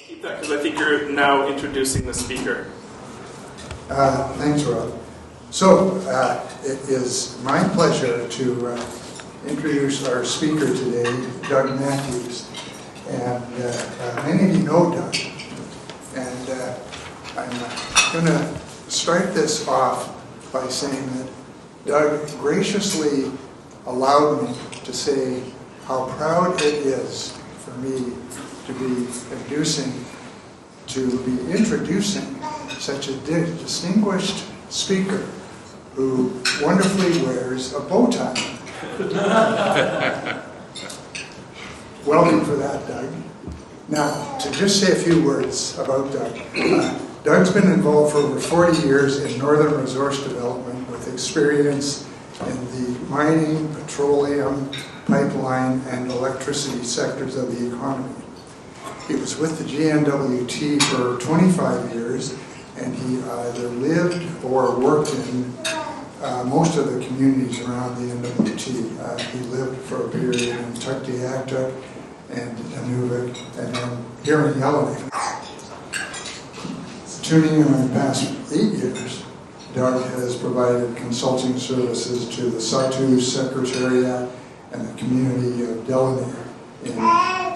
Keep that, because I think you're now introducing the speaker. Thanks, Rob. So, it is my pleasure to introduce our speaker today, Doug Matthews. And many of you know Doug. And I'm going to start this off by saying that Doug graciously allowed me to say how proud it is for me to be introducing such a distinguished speaker who wonderfully wears a bow tie. Welcome for that, Doug. Now, to just say a few words about Doug. Doug's been involved for over 40 years in northern resource development with experience in the mining, petroleum, pipeline, and electricity sectors of the economy. He was with the GNWT for 25 years, and he either lived or worked in most of the communities around the NWT. He lived for a period in Tuktoyaktuk and Nunavut, and then here in Yellowknife. Tuning in the past 8 years, Doug has provided consulting services to the Satu Secretariat and the community of Delamere in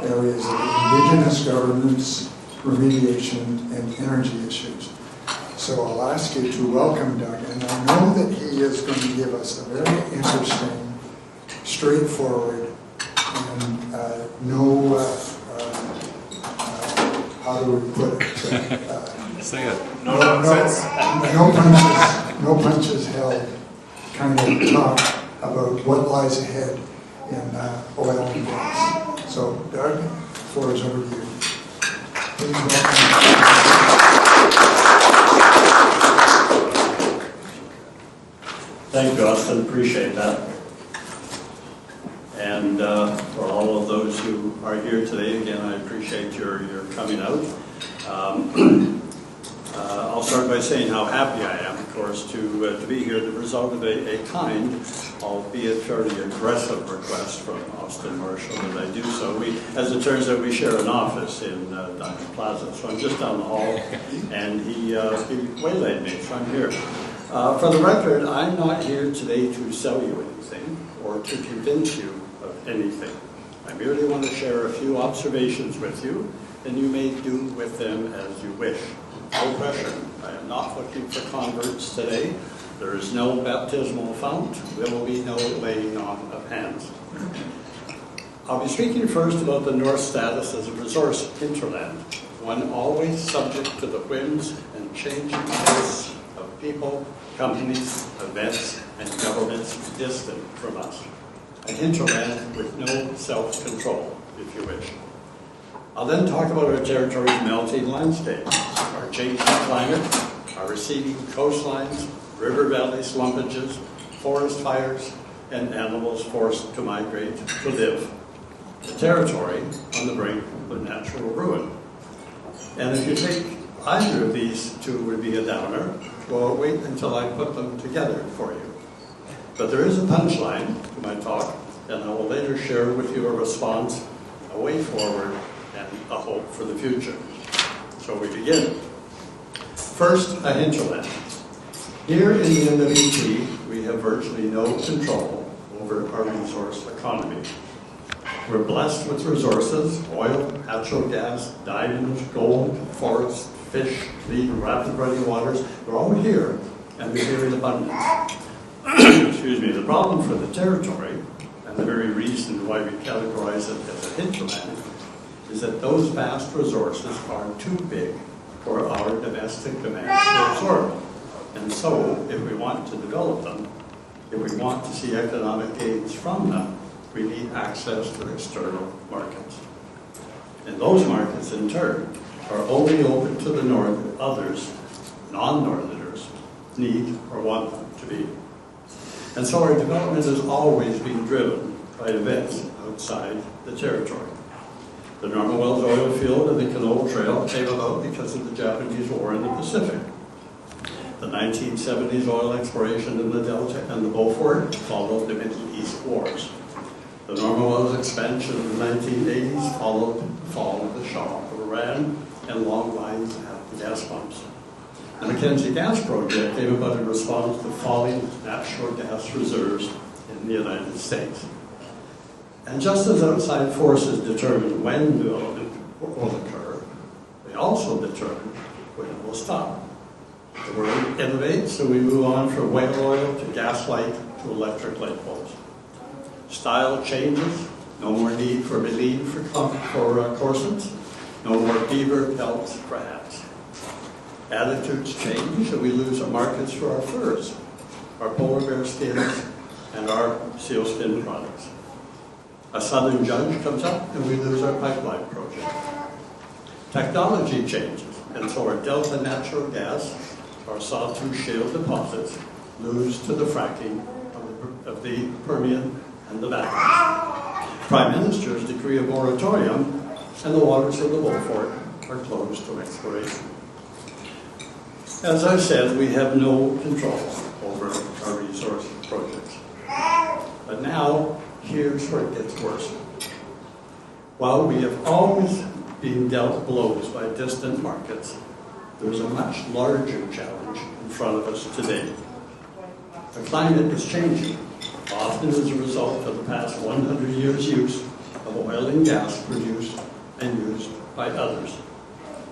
areas of indigenous governance, remediation, and energy issues. So I'll ask you to welcome Doug, and I know that he is going to give us a very interesting, straightforward, and how do we put it? Say it. No punches held kind of talk about what lies ahead in oil and gas. So, Doug, the floor is over to you. Please welcome. Thank you, Austin. Appreciate that. And for all of those who are here today, again, I appreciate your coming out. I'll start by saying how happy I am, of course, to be here, the result of a kind, albeit fairly aggressive request from Austin Marshall that I do so. As it turns out, we share an office in Diamond Plaza, so I'm just down the hall, and he waylaid me, so I'm here. For the record, I'm not here today to sell you anything or to convince you of anything. I merely want to share a few observations with you, and you may do with them as you wish. No pressure. I am not looking for converts today. There is no baptismal fount. There will be no laying on of hands. I'll be speaking first about the North status as a resource hinterland, one always subject to the whims and changing tastes of people, companies, events, and governments distant from us. A hinterland with no self-control, if you wish. I'll then talk about our territory's melting landscape, our changing climate, our receding coastlines, river valley slumpages, forest fires, and animals forced to migrate to live. The territory on the brink of natural ruin. And if you take either of these two would be a downer, well, wait until I put them together for you. But there is a punchline to my talk, and I will later share with you a response, a way forward, and a hope for the future. So we begin. First, a hinterland. Here in the NWT, we have virtually no control over our resource economy. We're blessed with resources: oil, natural gas, diamonds, gold, forests, fish, clean, rapid running waters. They're all here, and they're here in abundance. Excuse me. The problem for the territory, and the very reason why we categorize it as a hinterland, is that those vast resources are too big for our domestic demand to absorb. And so, if we want to develop them, if we want to see economic gains from them, we need access to external markets. And those markets, in turn, are only open to the north that others, non-northerners, need or want them to be. And so our development has always been driven by events outside the territory. The Norman Wells oil field and the Canola Trail came about because of the Japanese War in the Pacific. The 1970s oil exploration in the Delta and the Beaufort followed the Middle East wars. The Norman Wells expansion in the 1980s followed the fall of the Shah of Iran and long lines at the gas pumps. The Mackenzie Gas Project came about in response to falling natural gas reserves in the United States. And just as outside forces determine when development will occur, they also determine when it will stop. The world innovates, so we move on from whale oil to gas light to electric light bulbs. Style changes, no more need for baleen for corsets, no more beaver pelts for hats. Attitudes change, so we lose our markets for our furs, our polar bear skins, and our sealskin products. A southern judge comes up, and we lose our pipeline project. Technology changes, and so our Delta natural gas, our sawtooth shale deposits, lose to the fracking of the Permian and the Bakken. Prime Minister's decree a moratorium, and the waters of the Beaufort are closed to exploration. As I said, we have no control over our resource projects. But now, here's where it gets worse. While we have always been dealt blows by distant markets, there's a much larger challenge in front of us today. The climate is changing, often as a result of the past 100 years' use of oil and gas produced and used by others.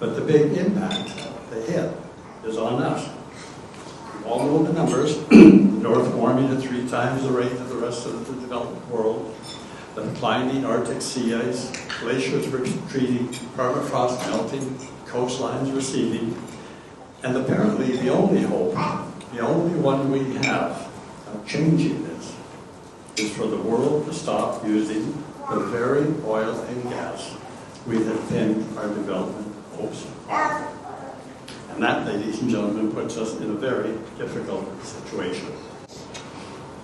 But the big impact, the hit, is on us. We all know the numbers. The North warming at 3 times the rate of the rest of the developed world, the declining Arctic sea ice, glaciers retreating, permafrost melting, coastlines receding, and apparently the only hope, the only one we have of changing this, is for the world to stop using the very oil and gas we have pinned our development hopes on. And that, ladies and gentlemen, puts us in a very difficult situation.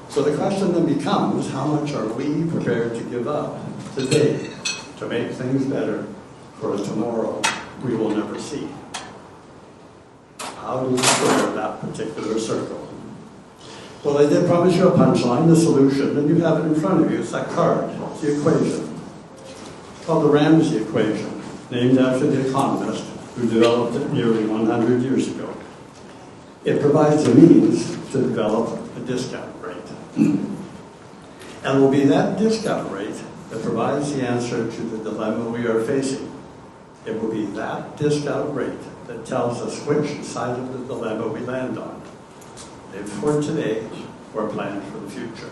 So the question then becomes, how much are we prepared to give up today to make things better for a tomorrow we will never see? How do we square that particular circle? Well, I did promise you a punchline, the solution, and you have it in front of you. It's that card, it's the equation. It's called the Ramsey Equation, named after the economist who developed it nearly 100 years ago. It provides a means to develop a discount rate. And it will be that discount rate that provides the answer to the dilemma we are facing. It will be that discount rate that tells us which side of the dilemma we land on. Live for today or plan for the future.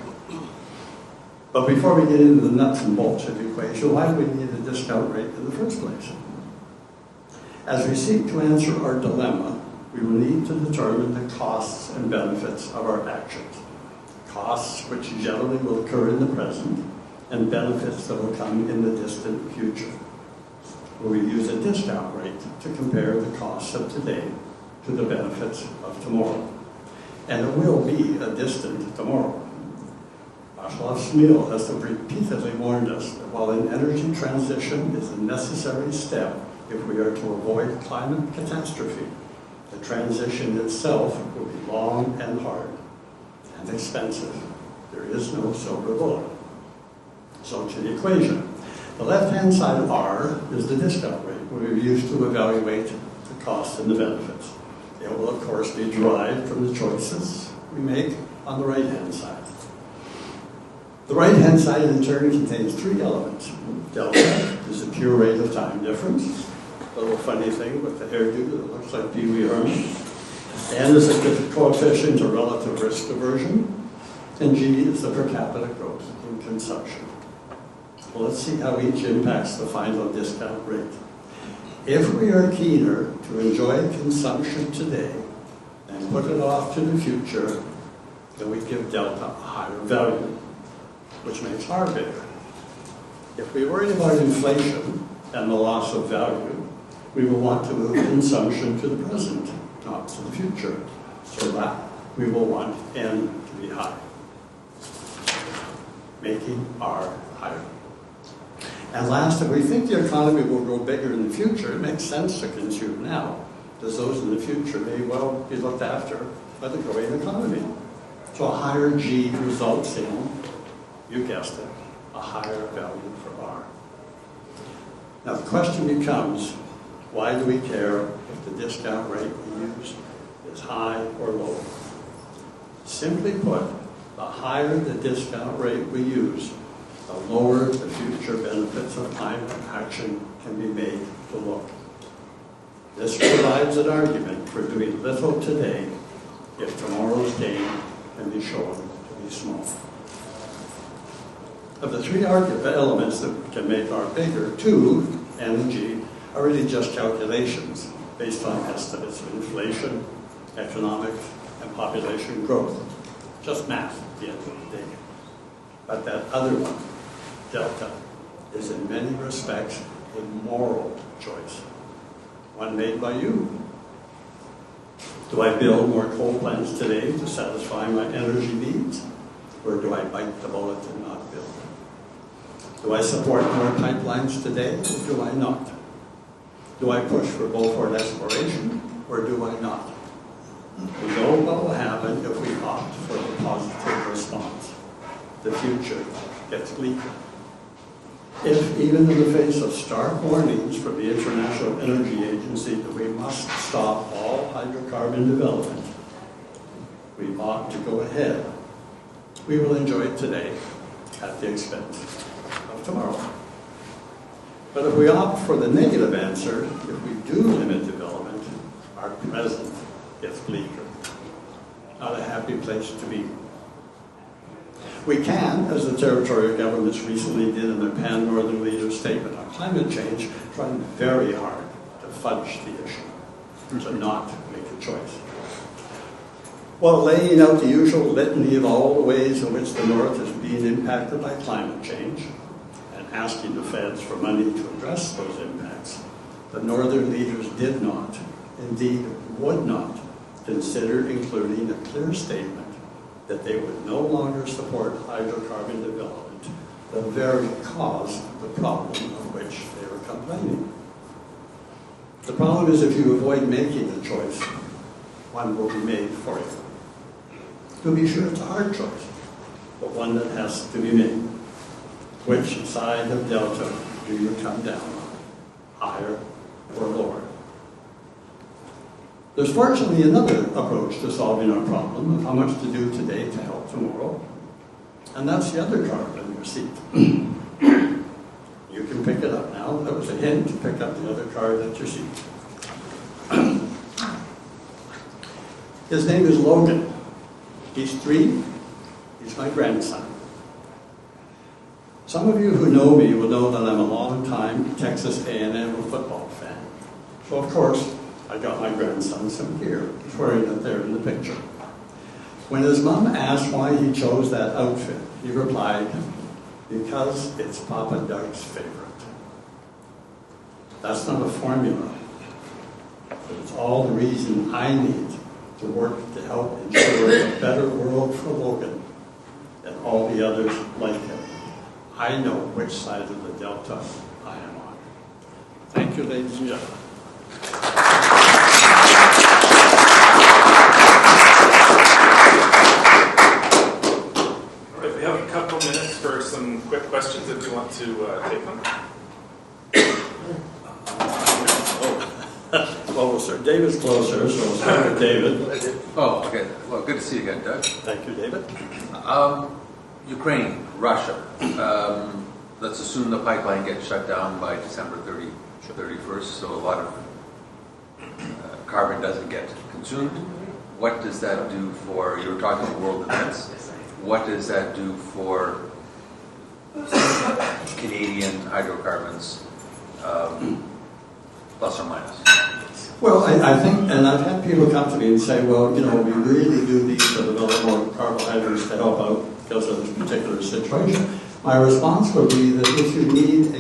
But before we get into the nuts and bolts of the equation, why do we need a discount rate in the first place? As we seek to answer our dilemma, we will need to determine the costs and benefits of our actions. Costs which generally will occur in the present, and benefits that will come in the distant future. Where we use a discount rate to compare the costs of today to the benefits of tomorrow. And it will be a distant tomorrow. Václav Smil has repeatedly warned us that while an energy transition is a necessary step if we are to avoid climate catastrophe, the transition itself will be long and hard and expensive. There is no silver bullet. So to the equation. The left-hand side of R is the discount rate, where we've used to evaluate the costs and the benefits. It will, of course, be derived from the choices we make on the right-hand side. The right-hand side, in turn, contains 3 elements. Delta is the pure rate of time difference. A little funny thing with the hairdo that looks like Pee Wee Herman. N is the coefficient of relative risk aversion. And G is the per capita growth in consumption. Well, let's see how each impacts the final discount rate. If we are keener to enjoy consumption today and put it off to the future, then we give delta a higher value, which makes R bigger. If we worry about inflation and the loss of value, we will want to move consumption to the present, not to the future, so that we will want N to be high, making R higher. And last, if we think the economy will grow bigger in the future, it makes sense to consume now, because those in the future may well be looked after by the growing economy. So a higher G results in, you guessed it, a higher value for R. Now the question becomes, Why do we care if the discount rate we use is high or low? Simply put, the higher the discount rate we use, the lower the future benefits of climate action can be made to look. This provides an argument for doing little today if tomorrow's gain can be shown to be small. Of the three elements that can make our bigger, 2, N and G, are really just calculations based on estimates of inflation, economic, and population growth. Just math at the end of the day. But that other one, delta, is in many respects a moral choice, one made by you. Do I build more coal plants today to satisfy my energy needs, or do I bite the bullet and not build? Do I support more pipelines today, or do I not? Do I push for Beaufort exploration, or do I not? We know what will happen if we opt for the positive response. The future gets bleaker. If, even in the face of stark warnings from the International Energy Agency that we must stop all hydrocarbon development, we ought to go ahead. We will enjoy it today at the expense of tomorrow. But if we opt for the negative answer, if we do limit development, our present gets bleaker. Not a happy place to be. We can, as the territorial governments recently did in their Pan-Northern Leaders Statement on climate change, try very hard to fudge the issue, to not make a choice. While laying out the usual litany of all the ways in which the North is being impacted by climate change, and asking the feds for money to address those impacts, the Northern leaders did not, indeed would not, consider including a clear statement that they would no longer support hydrocarbon development, the very cause of the problem of which they were complaining. The problem is if you avoid making a choice, one will be made for you. To be sure, it's a hard choice, but one that has to be made. Which side of delta do you come down on, higher or lower? There's fortunately another approach to solving our problem of how much to do today to help tomorrow, and that's the other card on your seat. You can pick it up now. That was a hint to pick up the other card at your seat. His name is Logan. He's 3. He's my grandson. Some of you who know me will know that I'm a long-time Texas A&M football fan. So of course, I got my grandson some gear. He's wearing it there in the picture. When his mom asked why he chose that outfit, he replied, because it's Papa Doug's favorite. That's not a formula, but it's all the reason I need to work to help ensure a better world for Logan and all the others like him. I know which side of the delta I am on. Thank you, ladies and gentlemen. All right, we have a couple minutes for some quick questions if you want to take them. Well, Sir David's closer, so we'll start with David. Oh, okay. Well, good to see you again, Doug. Thank you, David. Ukraine, Russia. Let's assume the pipeline gets shut down by December 31st, so a lot of carbon doesn't get consumed. What does that do for, you were talking about world events, what does that do for Canadian hydrocarbons, plus or minus? Well, I think, and I've had people come to me and say, well, you know, we really do need to develop more carbohydrates to help out because of this particular situation. My response would be that if you need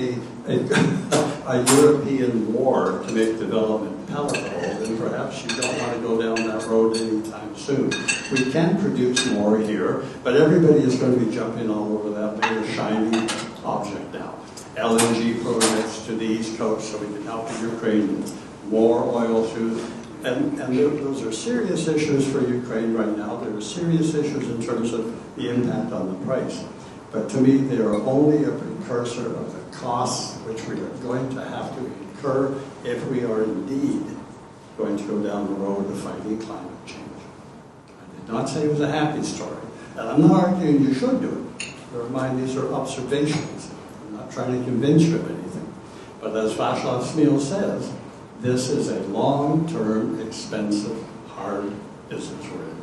a European war to make development palatable, then perhaps you don't want to go down that road anytime soon. We can produce more here, but everybody is going to be jumping all over that little shiny object now. LNG permits to the East Coast so we can help the Ukrainians. More oil through, and those are serious issues for Ukraine right now. There are serious issues in terms of the impact on the price. But to me, they are only a precursor of the costs which we are going to have to incur if we are indeed going to go down the road of fighting climate change. I did not say it was a happy story, and I'm not arguing you should do it. Bear in mind, these are observations. I'm not trying to convince you of anything. But as Václav Smil says, this is a long-term, expensive, hard business we're in.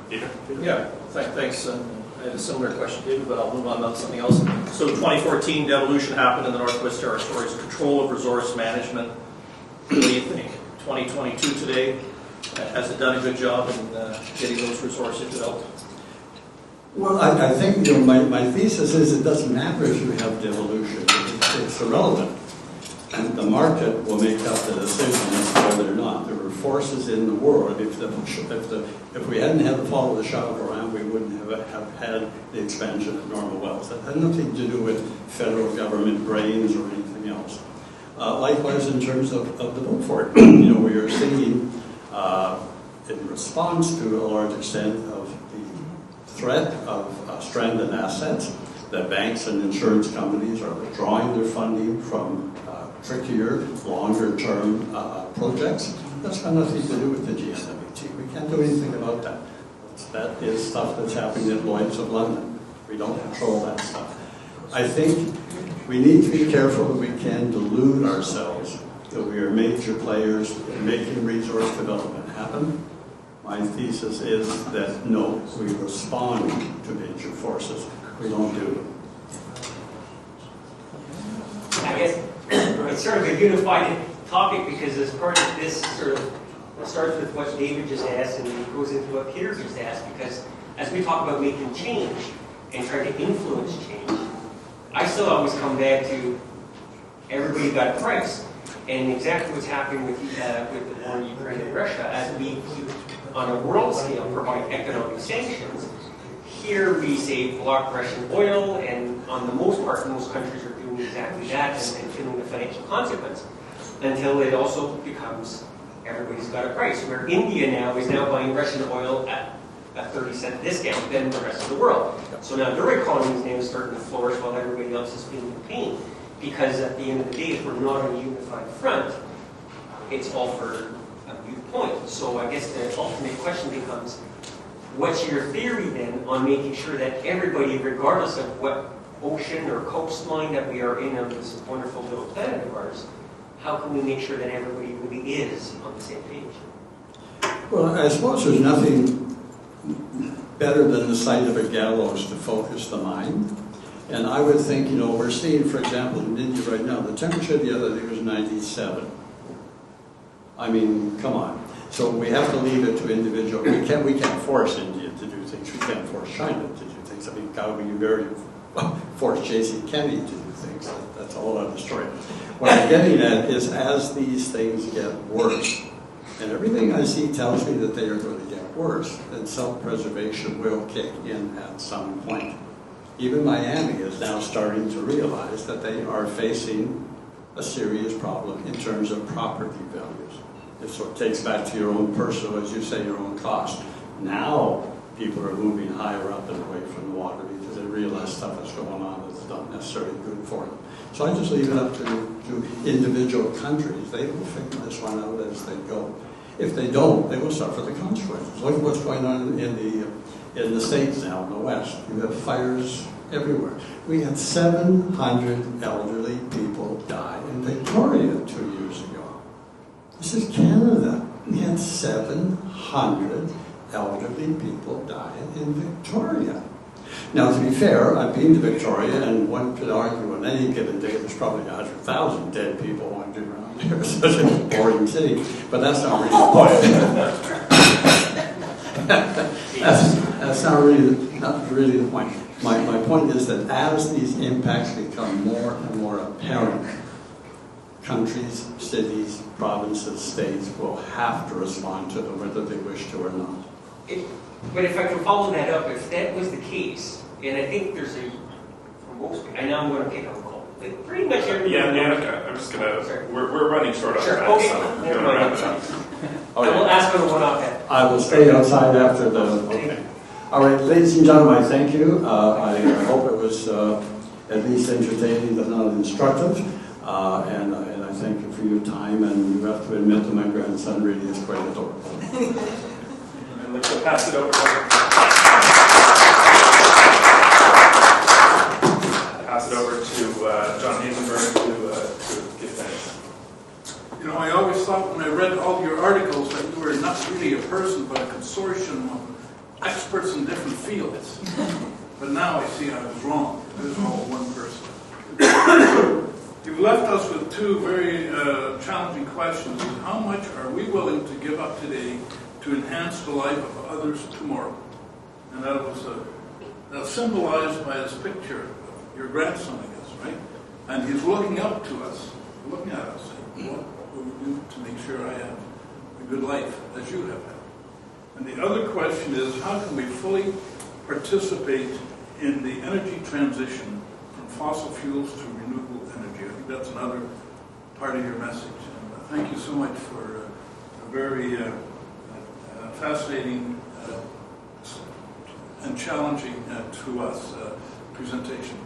Peter? Yeah, thanks. I had a similar question, David, but I'll move on to something else. So 2014, devolution happened in the Northwest Territories, control of resource management. What do you think? 2022 today, has it done a good job in getting those resources developed? Well, I think my thesis is it doesn't matter if you have devolution. It's irrelevant. And the market will make up the decision as to whether or not. There were forces in the world. If we hadn't had the fall of the Shah of Iran, we wouldn't have had the expansion of normal wealth. It had nothing to do with federal government brains or anything else. Likewise, in terms of the vote for it, we are seeing, in response to a large extent of the threat of stranded assets, that banks and insurance companies are withdrawing their funding from trickier, longer-term projects. That's got nothing to do with the GNWT. We can't do anything about that. That is stuff that's happening at Lloyd's of London. We don't control that stuff. I think we need to be careful that we can delude ourselves that we are major players in making resource development happen. My thesis is that no, we respond to major forces. We don't do them. I guess it's sort of a unified topic because as part of this sort of starts with what David just asked and goes into what Peter just asked, because as we talk about making change and trying to influence change, I still always come back to everybody got a price. And exactly what's happening with the war in Ukraine and Russia, as we keep on a world scale provide economic sanctions, here we say block Russian oil, and on the most part, most countries are doing exactly that and feeling the financial consequence, until it also becomes everybody's got a price. Where India now is buying Russian oil at a 30-cent discount than the rest of the world. So now their economy is now starting to flourish while everybody else is feeling the pain. Because at the end of the day, if we're not on a unified front, it's all for a viewpoint. So I guess the ultimate question becomes, what's your theory then on making sure that everybody, regardless of what ocean or coastline that we are in on this wonderful little planet of ours, how can we make sure that everybody really is on the same page? Well, I suppose there's nothing better than the sight of a gallows to focus the mind. And I would think, we're seeing, for example, in India right now, the temperature the other day was 97. I mean, come on. So we have to leave it to individual. We can't force India to do things. We can't force China to do things. I mean, how would you very force J.C. Kennedy to do things? That's a whole other story. What I'm getting at is as these things get worse, and everything I see tells me that they are going to get worse, then self-preservation will kick in at some point. Even Miami is now starting to realize that they are facing a serious problem in terms of property values. It sort of takes back to your own personal, as you say, your own cost. Now people are moving higher up and away from the water because they realize stuff is going on that's not necessarily good for them. So I just leave it up to individual countries. They will figure this one out as they go. If they don't, they will suffer the consequences. Look at what's going on in the States now, in the West. You have fires everywhere. We had 700 elderly people die in Victoria 2 years ago. This is Canada. We had 700 elderly people die in Victoria. Now, to be fair, I've been to Victoria, and one could argue on any given day there's probably 100,000 dead people wandering around here. It's such a boring city, but that's not really the point. That's not really the point. My point is that as these impacts become more and more apparent, countries, cities, provinces, states will have to respond to them whether they wish to or not. But if I can follow that up, if that was the case, and I think there's for most people, I know I'm going to pick up a call, but pretty much everybody. Yeah, I'm just going to, we're running short on time, Okay. so we're going to wrap it up. I will ask on the one off. I will stay outside after the. Okay. All right, ladies and gentlemen, I thank you. I hope it was at least entertaining, if not instructive. And I thank you for your time, and you have to admit that my grandson really is quite adorable. And let's pass it over. Pass it over to John Hazenberg to give thanks. You know, I always thought when I read all your articles that you were not really a person, but a consortium of experts in different fields. But now I see I was wrong. It was all one person. You've left us with two very challenging questions. How much are we willing to give up today to enhance the life of others tomorrow? And that was symbolized by this picture of your grandson, I guess, right? And he's looking up to us, looking at us, saying, what will we do to make sure I have a good life as you have had? And the other question is, how can we fully participate in the energy transition from fossil fuels to renewable energy? I think that's another part of your message. And thank you so much for a very fascinating and challenging to us presentation.